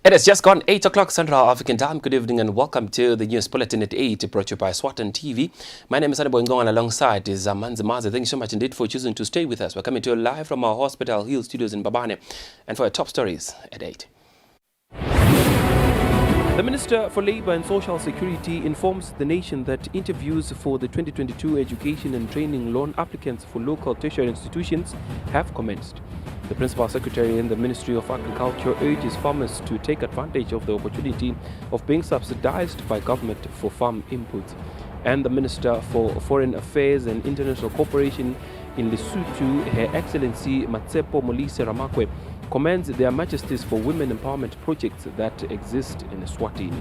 It has just gone 8 o'clock Central African time. Good evening and welcome to the news bulletin at 8, brought to you by Eswatini TV. My name is Anabo Ngonga, alongside is Manzi Mazi. Thank you so much indeed for choosing to stay with us. We're coming to you live from our Hospital Hill studios in Babane, and for our top stories at 8. The Minister for Labour and Social Security informs the nation that interviews for the 2022 education and training loan applicants for local tertiary institutions have commenced. The Principal Secretary in the Ministry of Agriculture urges farmers to take advantage of the opportunity of being subsidized by government for farm inputs. And the Minister for Foreign Affairs and International Cooperation in Lesotho, Her Excellency Matsepo Molise Ramakwe, commends Their Majesties for women empowerment projects that exist in Eswatini.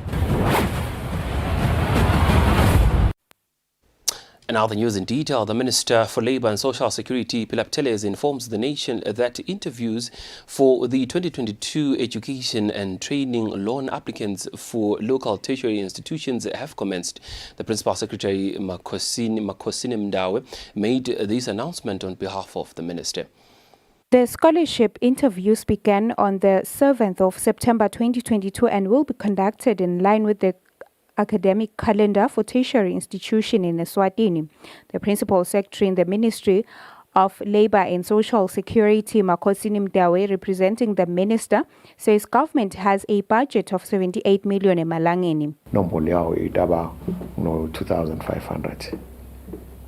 And now the news in detail. The Minister for Labour and Social Security, Philip Teles, informs the nation that interviews for the 2022 education and training loan applicants for local tertiary institutions have commenced. The Principal Secretary, Makosini Mdawe, made this announcement on behalf of the Minister. The scholarship interviews began on the 7th of September 2022 and will be conducted in line with the academic calendar for tertiary institution in Eswatini. The Principal Secretary in the Ministry of Labour and Social Security, Makosini Mdawe, representing the Minister, says government has a budget of 78 million emalangeni. Nombolo yao itaba no 2,500.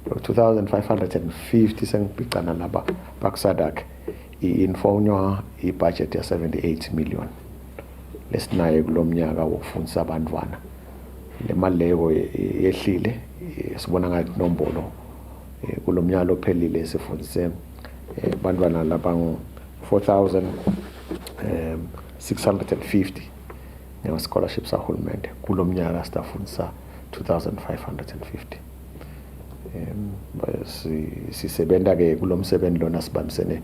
2,550 sengipicana naba baksadak i-infonywa i-budget ya 78 million. Lesinaye kulomnyaka wokufundisa abantwana. Le mali leyo yehlile sibona ngathi nombolo kulomnyaka ophelile sifundise abantwana labangu 4,650 ngewa scholarships ahulumende. Kulomnyaka sitafundisa 2,550. Sisebenta ke kulomsebenzi lona sibambisene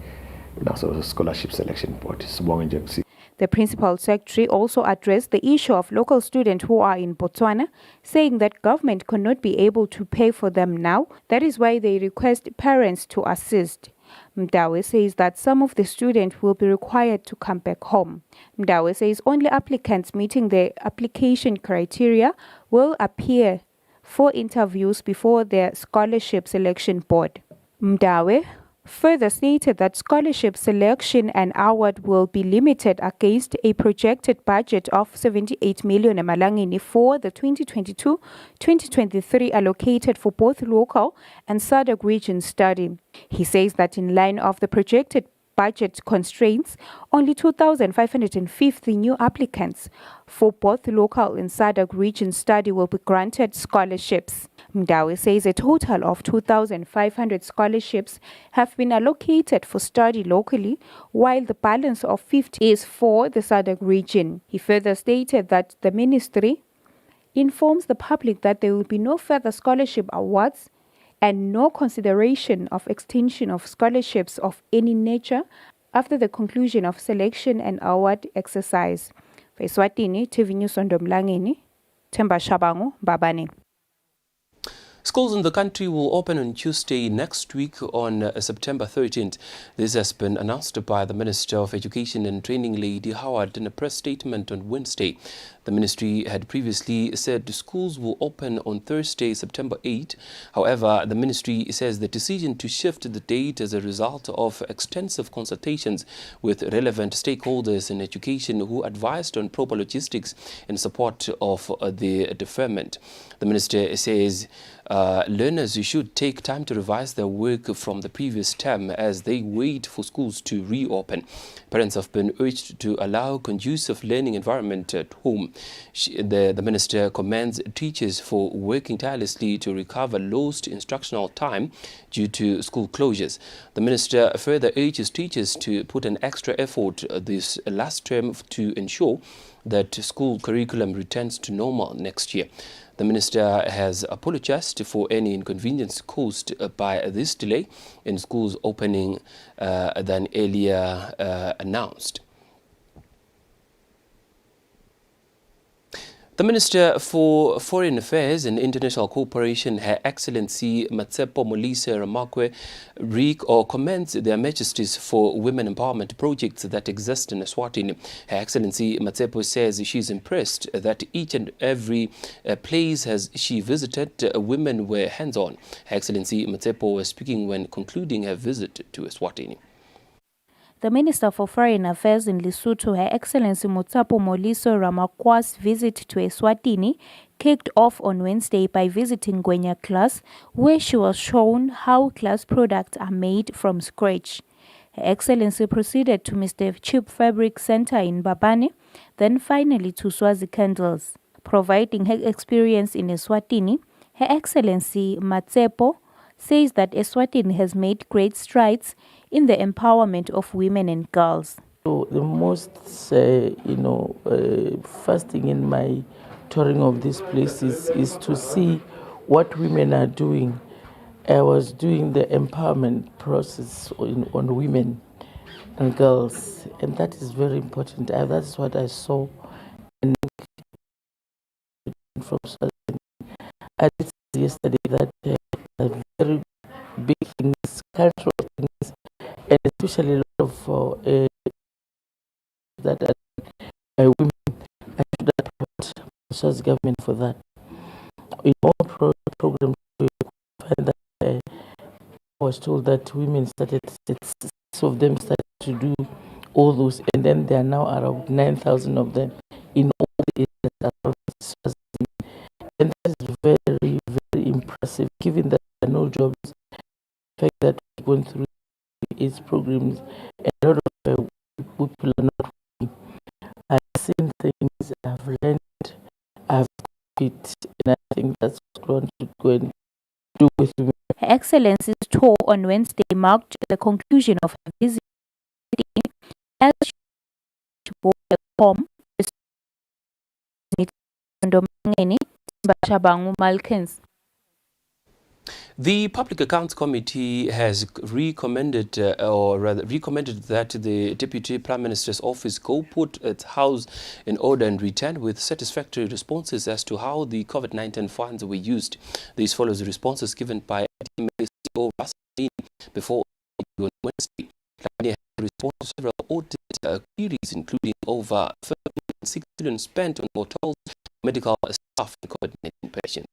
naso scholarship selection board. Sibonge nje. The Principal Secretary also addressed the issue of local students who are in Botswana, saying that government cannot be able to pay for them now. That is why they request parents to assist. Mdawe says that some of the students will be required to come back home. Mdawe says only applicants meeting the application criteria will appear for interviews before the Scholarship Selection Board. Mdawe further stated that scholarship selection and award will be limited against a projected budget of 78 million emalangeni for the 2022-2023 allocated for both local and SADC region study. He says that in line of the projected budget constraints, only 2,550 new applicants for both local and SADC region study will be granted scholarships. Mdawe says a total of 2,500 scholarships have been allocated for study locally, while the balance of 50 is for the SADC region. He further stated that the ministry informs the public that there will be no further scholarship awards and no consideration of extension of scholarships of any nature after the conclusion of selection and award exercise. For Eswatini, TV News on Domlangeni, Themba Shabangu, Babane. Schools in the country will open on Tuesday next week on September 13th. This has been announced by the Minister of Education and Training, Lady Howard, in a press statement on Wednesday. The ministry had previously said schools will open on Thursday, September 8. However, the ministry says the decision to shift the date as a result of extensive consultations with relevant stakeholders in education who advised on proper logistics in support of the deferment. The minister says learners should take time to revise their work from the previous term as they wait for schools to reopen. Parents have been urged to allow conducive learning environment at home. The minister commends teachers for working tirelessly to recover lost instructional time due to school closures. The minister further urges teachers to put an extra effort this last term to ensure that school curriculum returns to normal next year. The minister has apologized for any inconvenience caused by this delay in schools opening than earlier announced. The Minister for Foreign Affairs and International Cooperation, Her Excellency Matsepo Molise Ramakwe, commends Their Majesties for women empowerment projects that exist in Eswatini. Her Excellency Matsepo says she is impressed that each and every place she visited, women were hands-on. Her Excellency Matsepo was speaking when concluding her visit to Eswatini. The Minister for Foreign Affairs in Lesotho, Her Excellency Matsepo Molise Ramakwe's visit to Eswatini kicked off on Wednesday by visiting Gwenya class, where she was shown how class products are made from scratch. Her Excellency proceeded to Mr. Chip Fabric Center in Babane, then finally to Swazi Candles. Providing her experience in Eswatini, Her Excellency Matsepo says that Eswatini has made great strides in the empowerment of women and girls. So the most, first thing in my touring of these places is to see what women are doing. I was doing the empowerment process on women and girls, and that is very important. That's what I saw. And from I did yesterday that very big things, cultural things, and especially a lot of that are women. I should applaud the South government for that. In all programs, we find that I was told that women started, six of them started to do all those, and then there are now around 9,000 of them in all the areas around South. And that is very, very impressive, given that there are no jobs. The fact that we're going through AIDS programs, and a lot of people are not working. I've seen things, I've learned, I've it, and I think that's what I want to go and do with me. Her Excellency's tour on Wednesday marked the conclusion of her visit as she bore a form The Public Accounts Committee has recommended that the Deputy Prime Minister's office go put its house in order and return with satisfactory responses as to how the COVID-19 funds were used. This follows the responses given by CEO Eswatini before on Wednesday. Eswatini has responded to several audit queries, including over 5.6 billion spent on hotels, medical staff, and COVID-19 patients.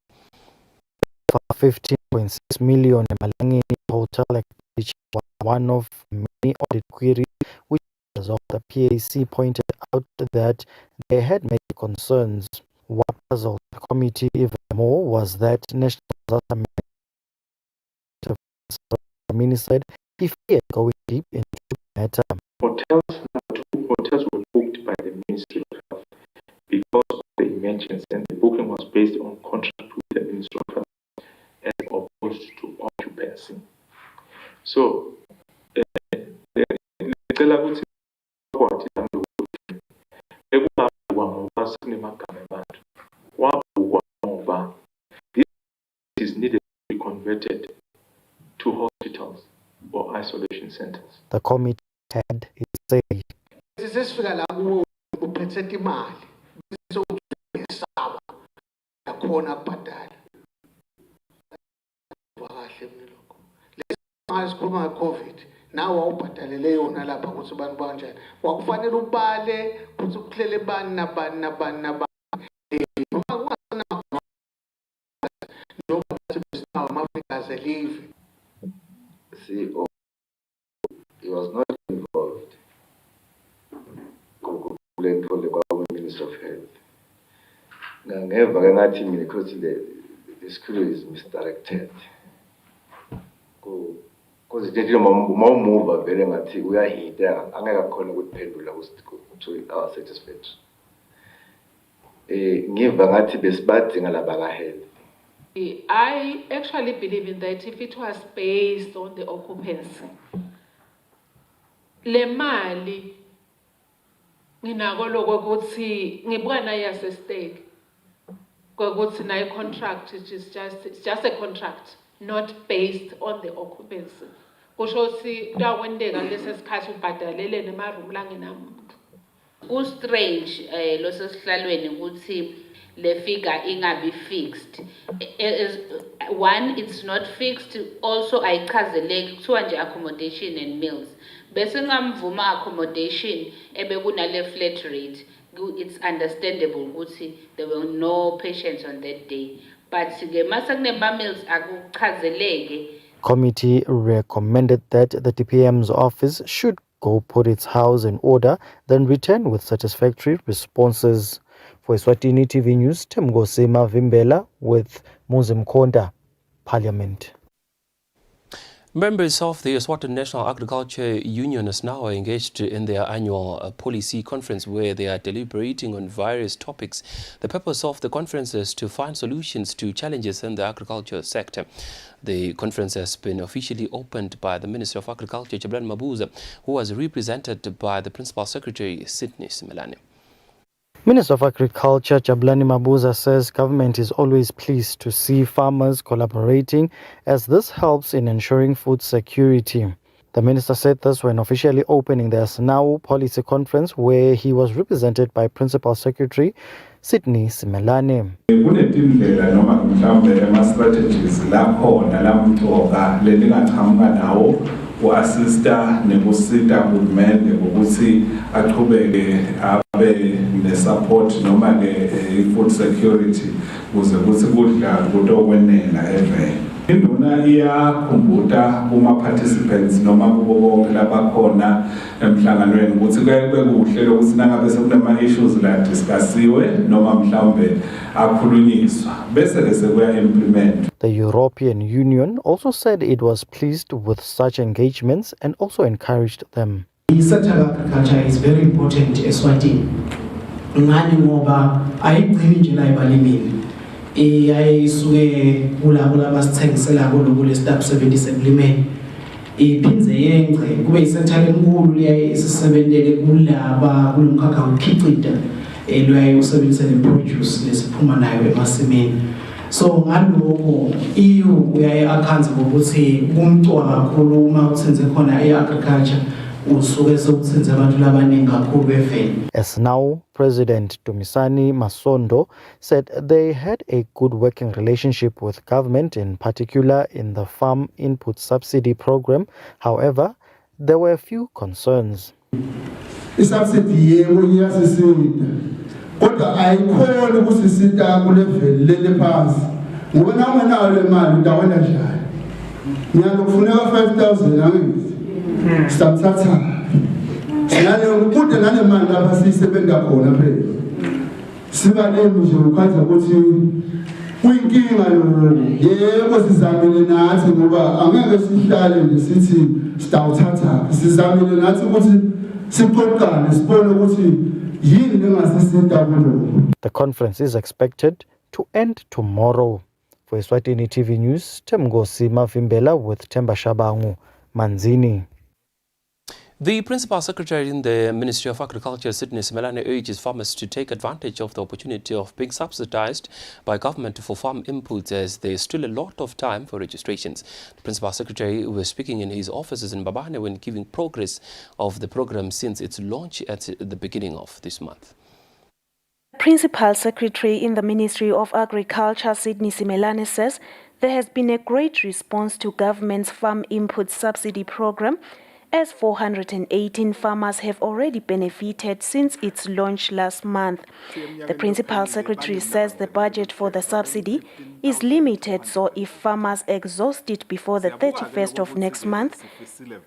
15.6 million Malangeni hotel expenditure was one of many audit queries, which as of the PAC pointed out that they had many concerns. What puzzled the committee even more was that National Disaster Management said he feared going deep into the matter. Hotels were booked by the Ministry of Health because of the emergency, and the booking was based on contract with the Ministry of Health as opposed to occupancy. So, this is needed to be converted to hospitals or isolation centers. The committee had its say. COVID now awubhatalele yona lapha ukuthi abantu banjani wakufanele ubale ukuthi ukuhlele bani nabani CEO, he was not involved for the Minister of Health. Never because the school is misdirected. Because the move very much we are here. I'm going to pendula to our satisfaction. I actually believe in that if it was based on the occupancy, le mali nginako lokuthi ngibuka nayo as stake kokuthi nayo contract which is just a contract not based on the occupancy. Kusho ukuthi kuyawendeka lesesikhathi ubhadalele nema room la ngenamuntu. Ku strange lo sesihlalweni ukuthi le figure ingabi fixed. One, it's not fixed. Also, ayichazeleki kuthiwa nje accommodation and meals. Bese ngamvuma accommodation ebekunale flat rate. It's understandable ukuthi there were no patients on that day. But ke masakuneba meals akuchazeleke. Committee recommended that the DPM's office should go put its house in order, then return with satisfactory responses. For Eswatini TV News, Temgosema Vimbela with Muzimkonda, Parliament. Members of the Eswatini National Agriculture Union is now engaged in their annual policy conference where they are deliberating on various topics. The purpose of the conference is to find solutions to challenges in the agriculture sector. The conference has been officially opened by the Minister of Agriculture, Jablani Mabuza, who was represented by the Principal Secretary, Sydney Simelane. Minister of Agriculture Jablani Mabuza says government is always pleased to see farmers collaborating as this helps in ensuring food security. The minister said this when officially opening the SNAU policy conference where he was represented by Principal Secretary Sydney Simelane. Kunetindlela noma mhlambe ama-strategies lapho nalamthoka lelingachamuka nawo ku-assista nekusita uhulumende ngokuthi aqhubeke abe ne-support noma food security ukuze kuthi kudla kutokwenela evele. Induna iyakhumbuta kuma-participants noma kubo bonke labakhona emhlanganweni ukuthi kube kuhle lokuthi nangabe sekunama-issues la discussiwe noma mhlawumbe akhulunyiswa bese ke sekuya implement. The European Union also said it was pleased with such engagements and also encouraged them. The sector of agriculture is very important Eswatini. Ngani ngoba ayigcini nje la ebalimini. Iyayisuke kulabo basithengisela kule step 70 sekulime. Iphindze yengce kube isector enkulu leya isisebenzele kulaba kulomkhakha ukhiqida leya usebenzisa le produce lesiphuma nayo emasimini. So ngaloko EU uyaye-akhanze ngokuthi kumcwa kakhulu uma uthenze khona e-agriculture usuke sewuthenze abantu labaningi kakhulu bevele. As now, President Dumisani Masondo said they had a good working relationship with government, in particular in the farm input subsidy program. However, there were a few concerns. Subsidy kodwa ayikhona ukusisita kule level lele phansi ngoba nawe nayo le mali ndawona njani ngiyakufuneka 5000 angithi samthatha sinale ukude nale mali lapha sisebenza khona phela sibalemi nje ukhaza ukuthi kuyinkinga lo yebo sizamile nathi ngoba angeke sihlale ngisithi sitawuthatha sizamile nathi ukuthi siqoqane sibone ukuthi the conference is expected to end tomorrow. For Eswatini TV News, Temgosi Mavimbela with Temba Shabangu, Manzini. The Principal Secretary in the Ministry of Agriculture, Sydney Simelane, urges farmers to take advantage of the opportunity of being subsidized by government for farm inputs as there is still a lot of time for registrations. The Principal Secretary was speaking in his offices in Babane when giving progress of the program since its launch at the beginning of this month. Principal Secretary in the Ministry of Agriculture, Sydney Simelane, says there has been a great response to government's farm input subsidy program, as 418 farmers have already benefited since its launch last month. The Principal Secretary says the budget for the subsidy is limited, so if farmers exhaust it before the 31st of next month,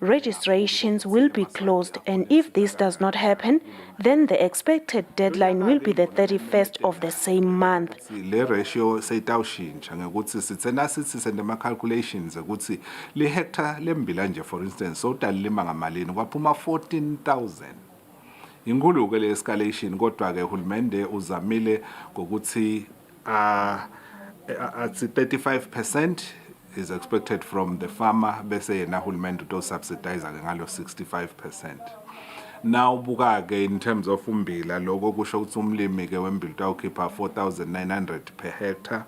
registrations will be closed, and if this does not happen, then the expected deadline will be the 31st of the same month. Le ratio seyitawushintsha ngokuthi sitsena sithi sende ma calculations ukuthi le hectare lembila nje for instance so utalima ngamalini kwaphuma 14,000. Inkulu ke le escalation kodwa ke uhulumende uzamile ngokuthi at 35% is expected from the farmer bese yena uhulumende uto subsidize ke ngalo 65%. Now buka-ke in terms of umbila lokho kusho ukuthi umlimi-ke wembila utawukhipha 4,900 per hectare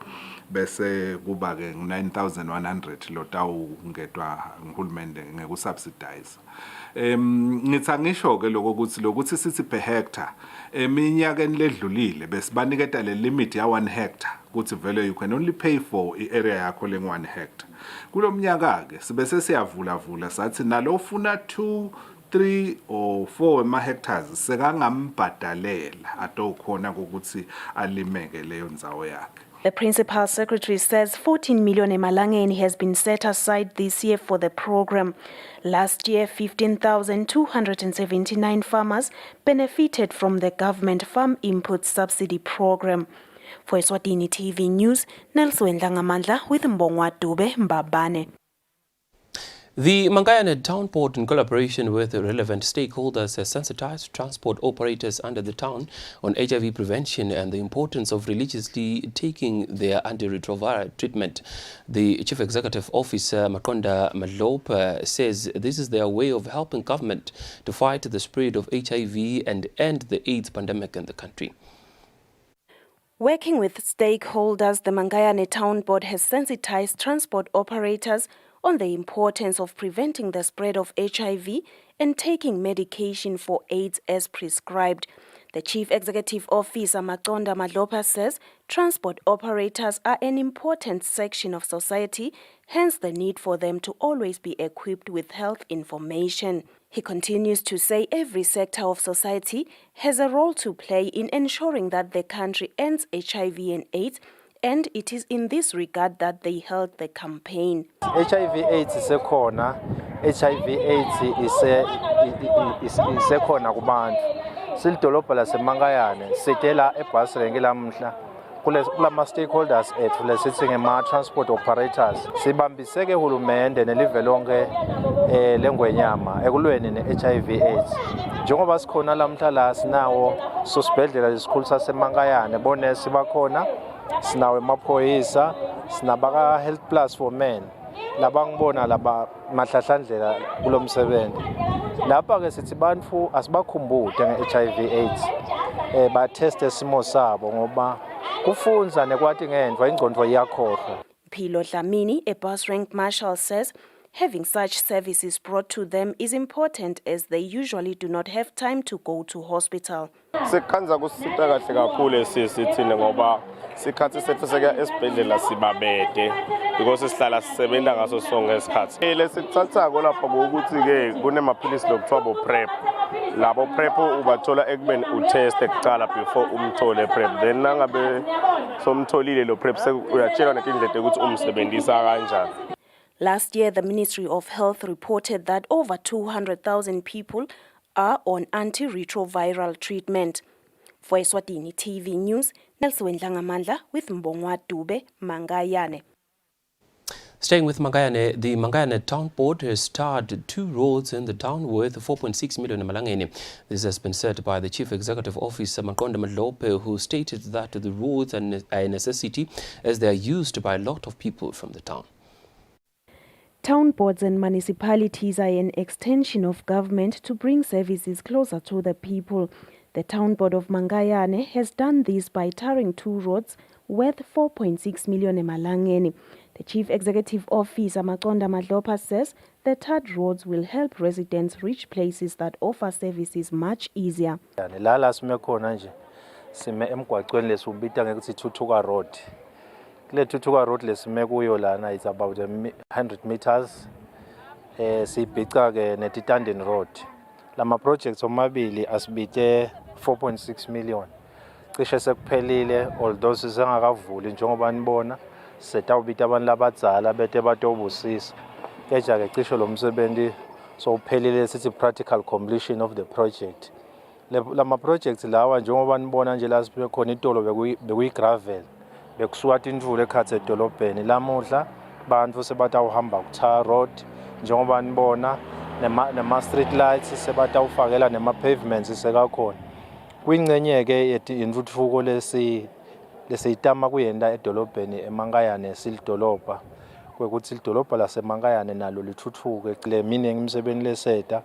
bese kuba-ke 9,100 lo tawungedwa nguhulumende ngekusubsidize. Ngithi angisho-ke lokuthi sithi per hectare eminyakeni ledlulile besibaniketa le limit ya 1 hectare ukuthi vele you can only pay for i-area yakho le-1 hectare. Kulo mnyaka-ke sibe sesiyavula sathi nalo ufuna 2, 3 or 4 ama-hectares sekangambhadalela atokhona ukuthi alimeke leyo ndzawo yakhe. The Principal Secretary says 14 million emalangeni has been set aside this year for the program. Last year, 15,279 farmers benefited from the government farm input subsidy program. For Eswatini TV News, Nelson Ngamandla with Mbongwa Dube Mbabane. The Mangayane Town Board, in collaboration with relevant stakeholders, has sensitized transport operators under the town on HIV prevention and the importance of religiously taking their antiretroviral treatment. The Chief Executive Officer, Makonda Malope, says this is their way of helping government to fight the spread of HIV and end the AIDS pandemic in the country. Working with stakeholders, the Mangayane Town Board has sensitized transport operators on the importance of preventing the spread of HIV and taking medication for AIDS as prescribed. The Chief Executive Officer, Makonda Malope, says transport operators are an important section of society, hence the need for them to always be equipped with health information. He continues to say every sector of society has a role to play in ensuring that the country ends HIV and AIDS, and it is in this regard that they held the campaign. HIV/AIDS isekhona. HIV/AIDS isekhona kubantu. Silidolobha laseMangayane sitela eBasrenge lamhla kulama stakeholders ethu lesithi ngema transport operators sibambiseke uhulumende nelive lonke lengwenyama ekulweni ne-HIV/AIDS. Njengoba sikhona lamhla la sinawo sosibhedlela lesikhulu saseMangayane bonesi bakhona, sinawe emaphoyisa, sinabaka Health Plus for Men labangibona laba mahlahlandlela kulomsebenzi. Lapha ke sithi bantu asibakhumbule nge-HIV/AIDS ba test isimo sabo ngoba kufunza nekwathi ngendva ingqondo iyakhohlwa. Philo Dlamini, a bus rank marshal, says having such services brought to them is important as they usually do not have time to go to hospital. Sekhanza kusita kahle kakhulu sisithini ngoba sikhathi sethu seka esibhedlela sibabede because sihlala sisebenza ngaso sonke isikhathi. Lesithathako lapha ukuthi ke kunemaphilisi lokuthiwa bo PrEP. Labo PrEP ubathola ekubeni utest ekucala before umthole PrEP, then nangabe somtholile lo PrEP uyatshela netindlela ukuthi umsebenzisa kanjani. Last year, the Ministry of Health reported that over 200,000 people are on antiretroviral treatment. For Eswatini TV News, Nelson Ngamandla with Mbongwa Dube, Mangayane. Staying with Mangayane, the Mangayane Town Board has tarred 2 roads in the town worth 4.6 million emalangeni. This has been said by the Chief Executive Officer, Makonda Malope, who stated that the roads are a necessity as they are used by a lot of people from the town. Town boards and municipalities are an extension of government to bring services closer to the people. The Town Board of Mangayane has done this by tarring 2 roads worth 4.6 million emalangeni. The Chief Executive Officer, Makonda Malope, says the tarred roads will help residents reach places that offer services much easier. Lala sime khona nje sime emgwaqweni lesubita ngekuthi Thuthuka Road. Kule Thuthuka Road lesime kuyo lana is about 100 meters. Sibhica ke neTitanden Road. Lama projects omabili asibite 4.6 million. Cishe sekuphelile although sisengakavuli njengoba nibona setawubita abantu labadzala bete batobusisa. Keja ke cishe lo msebenzi so uphelile sithi practical completion of the project. Lama projects lawa njengoba nibona nje la sibe khona itolo bekuyi gravel. Bekusuka tindvule ekhatsi edolobheni lamuhla bantu sebatawuhamba ku-tar road njengoba nibona nema street lights sebatawufakela nema pavements sekakhona. Kwingcenye ke intuthuko lesiyitama kuyenda edolobheni eMangayane silidolobha kwekuthi idolobha laseMangayane nalo lithuthuke kule meaning imsebenzi leseta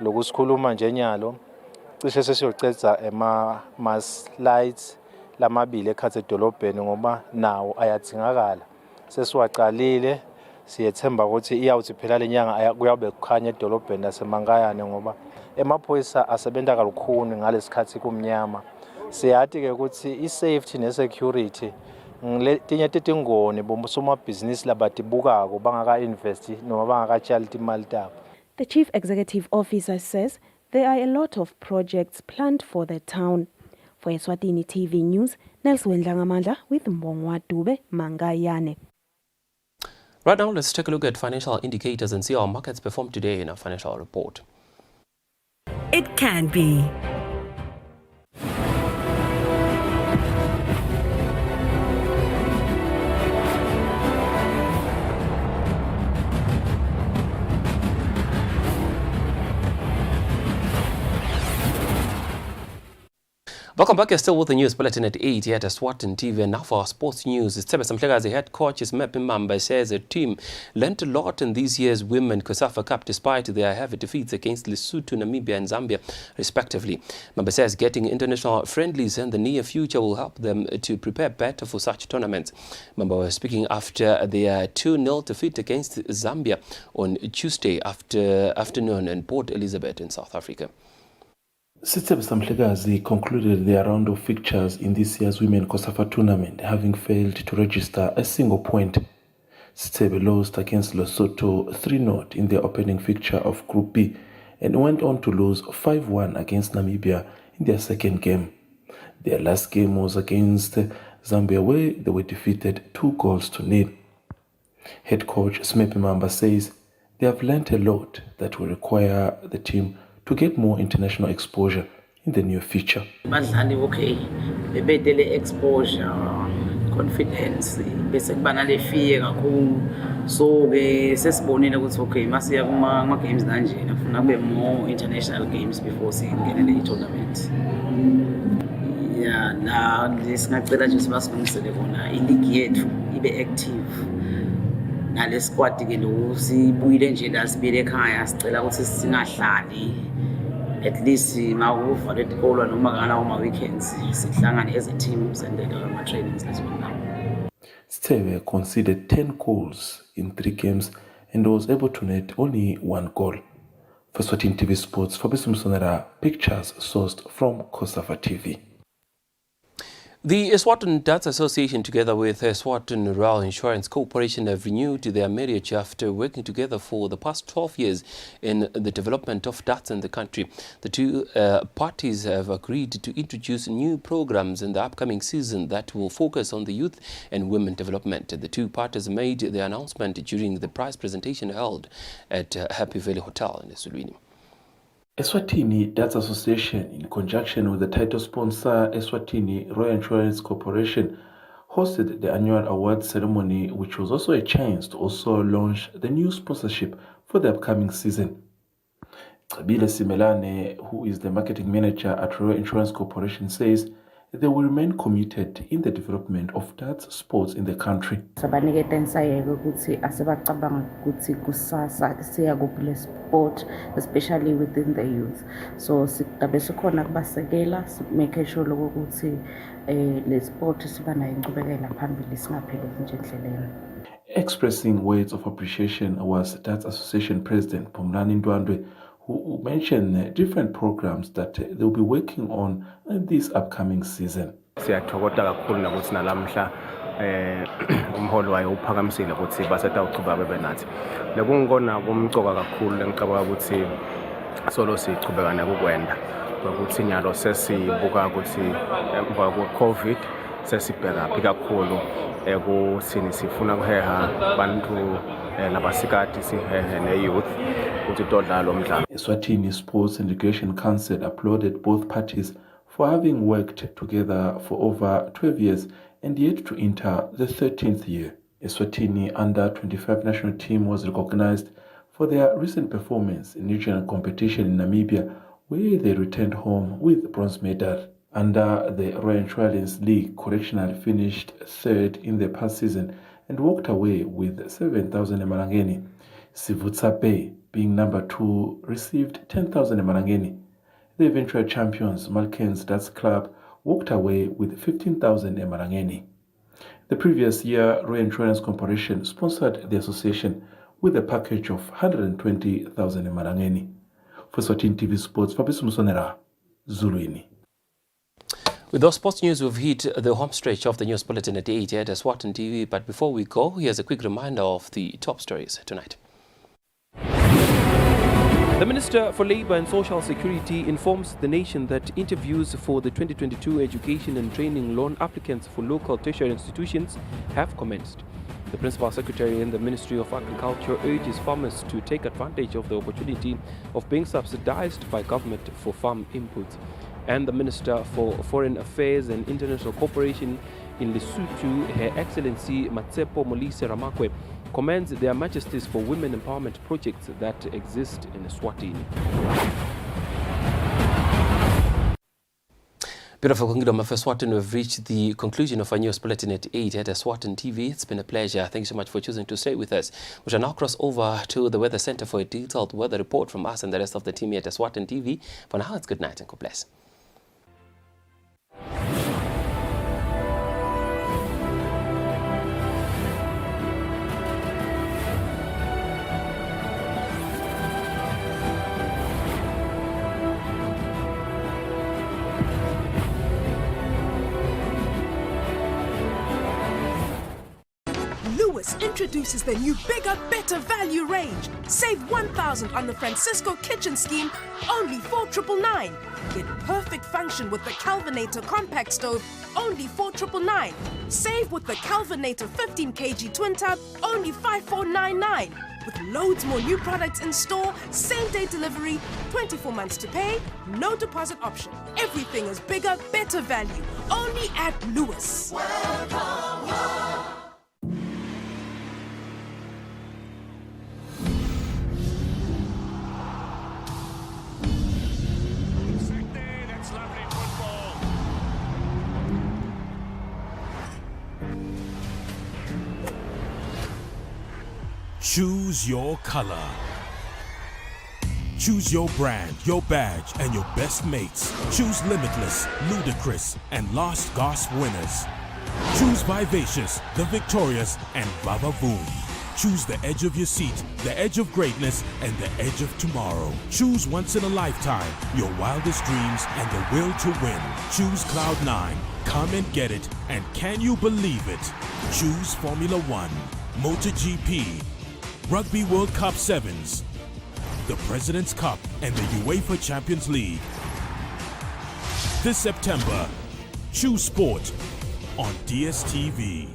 lokusikhuluma nje nyalo cishe sesiyocedza ama slides lamabili ekhathe edolobheni ngoba nawo ayadingakala. Sesiwaqalile siyethemba ukuthi iyawuthi phela lenyanga kuyabe kukhanya edolobheni laseMangayane ngoba emaphoyisa asebenza kalukhuni ngalesikhathi kumnyama. Siyathi ke ukuthi i-safety ne-security letinye titingoni bomsomabhizinisi labatibukako bangaka-investi noma bangakatshali timali tabo. The Chief Executive Officer says there are a lot of projects planned for the town. For Eswatini TV News, Nelson Ngamandla with Mbongwa Dube, Mangayane. Right now, let's take a look at financial indicators and see how markets performed today in our financial report. It can be. Welcome back. You're still with the news bulletin at 8 here at Eswatini TV. And now for our sports news. Sithebe Samhlekazi head coach Smepe Mamba says the team learnt a lot in this year's Women COSAFA Cup despite their heavy defeats against Lesotho, Namibia and Zambia respectively. Mamba says getting international friendlies in the near future will help them to prepare better for such tournaments. Mamba was speaking after their 2-0 defeat against Zambia on Tuesday afternoon in Port Elizabeth in South Africa. Sithebe Samhlekazi concluded their round of fixtures in this year's Women COSAFA tournament, having failed to register a single point. Sithebe lost against Lesotho 3-0 in their opening fixture of Group B and went on to lose 5-1 against Namibia in their second game. Their last game was against Zambia, where they were defeated 2-0. Head coach Smepe Mamba says they have learnt a lot that will require the team to get more international exposure in the near future. Badlali okay, bebedele exposure, confidence, bese kubana le fear kakhulu. So ke sesibonile ukuthi okay, masiya kuma games kanje nafuna kube more international games before singene le tournament. Yeah, la lesingacela nje sibasilungisele kona i-league yethu ibe active. Nale squad ke lo sibuyile nje la sibile ekhaya sicela ukuthi singahlali. At least mawuvalwe isikolo noma ngalawo ma-weekends sihlangane as a team sendele ama-trainings lesibona. Sithebe conceded 10 goals in 3 games and was able to net only 1 goal. For Eswatini TV Sports, Fabrice Msonera, pictures sourced from COSAFA TV. The Eswatini Debts Association, together with Eswatini Rural Insurance Corporation, have renewed their marriage after working together for the past 12 years in the development of debts in the country. The two parties have agreed to introduce new programs in the upcoming season that will focus on the youth and women development. The two parties made the announcement during the prize presentation held at Happy Valley Hotel in Eswatini. Eswatini Debts Association, in conjunction with the title sponsor Eswatini Royal Insurance Corporation, hosted the annual award ceremony, which was also a chance to also launch the new sponsorship for the upcoming season. Tabile Simelane, who is the marketing manager at Royal Insurance Corporation, says they will remain committed in the development of darts sports in the country. Especially within the youth. So make sure le sport Expressing words of appreciation was Darts Association President Pomlani Ndwandwe, who mentioned different programs that they'll be working on in this upcoming season. Siyathokoza kakhulu nokuthi nalamhla umholo wayo uphakamisile ukuthi basetha uchuba bebenathi. Lekungikona kumcoka kakhulu ngicabanga ukuthi solo sichubeka nakukwenda. Ukuthi nyalo sesibuka ukuthi emva kwe-COVID sesibheka phi kakhulu ekuthini sifuna kuheha bantu nabasikati sihehe ne-youth ukuthi todlala umdlalo. Eswatini Sports and Recreation Council applauded both parties for having worked together for over 12 years and yet to enter the 13th year. Eswatini under-25 national team was recognized for their recent performance in regional competition in Namibia, where they returned home with the bronze medal. Under the Royal Insurance League, Correctional finished third in the past season and walked away with 7,000 emarangeni. Sivutsa Bay, being number 2, received 10,000 emarangeni. The eventual champions, Malkens Darts Club, walked away with 15,000 emarangeni. The previous year, Royal Insurance Corporation sponsored the association with a package of 120,000 emarangeni. For Eswatini TV Sports, Fabrice Musonera, Zuluini. With those sports news, we've hit the home stretch of the news bulletin at 8 at Eswatini TV. But before we go, here's a quick reminder of the top stories tonight. The Minister for Labour and Social Security informs the nation that interviews for the 2022 education and training loan applicants for local tertiary institutions have commenced. The Principal Secretary in the Ministry of Agriculture urges farmers to take advantage of the opportunity of being subsidized by government for farm inputs. And the Minister for Foreign Affairs and International Cooperation in Lesotho, Her Excellency Matsepo Molise Ramakwe, commends Their Majesties for women empowerment projects that exist in Eswatini. Beautiful Kingdom of Eswatini, we've reached the conclusion of our news bulletin at 8 at Eswatini TV. It's been a pleasure. Thanks so much for choosing to stay with us. We shall now cross over to the Weather Center for a detailed weather report from us and the rest of the team here at Eswatini TV. For now, it's good night and God bless. Introduces the new Bigger, Better Value range. Save $1,000 on the Francisco Kitchen Scheme, only $4,999. Get perfect function with the Calvinator Compact Stove, only $4,999. Save with the Calvinator 15 kg Twin Tub, only $5,499. With loads more new products in store, same-day delivery, 24 months to pay, no deposit option. Everything is bigger, better value, only at Lewis. Welcome home. Choose your color. Choose your brand, your badge, and your best mates. Choose Limitless, Ludicrous, and Lost Gasp winners. Choose Vivacious, The Victorious, and Baba Boom. Choose the edge of your seat, the edge of greatness, and the edge of tomorrow. Choose once in a lifetime, your wildest dreams, and the will to win. Choose Cloud9. Come and get it, and can you believe it? Choose Formula One, MotoGP, Rugby World Cup Sevens, the President's Cup, and the UEFA Champions League. This September, choose sport on DSTV.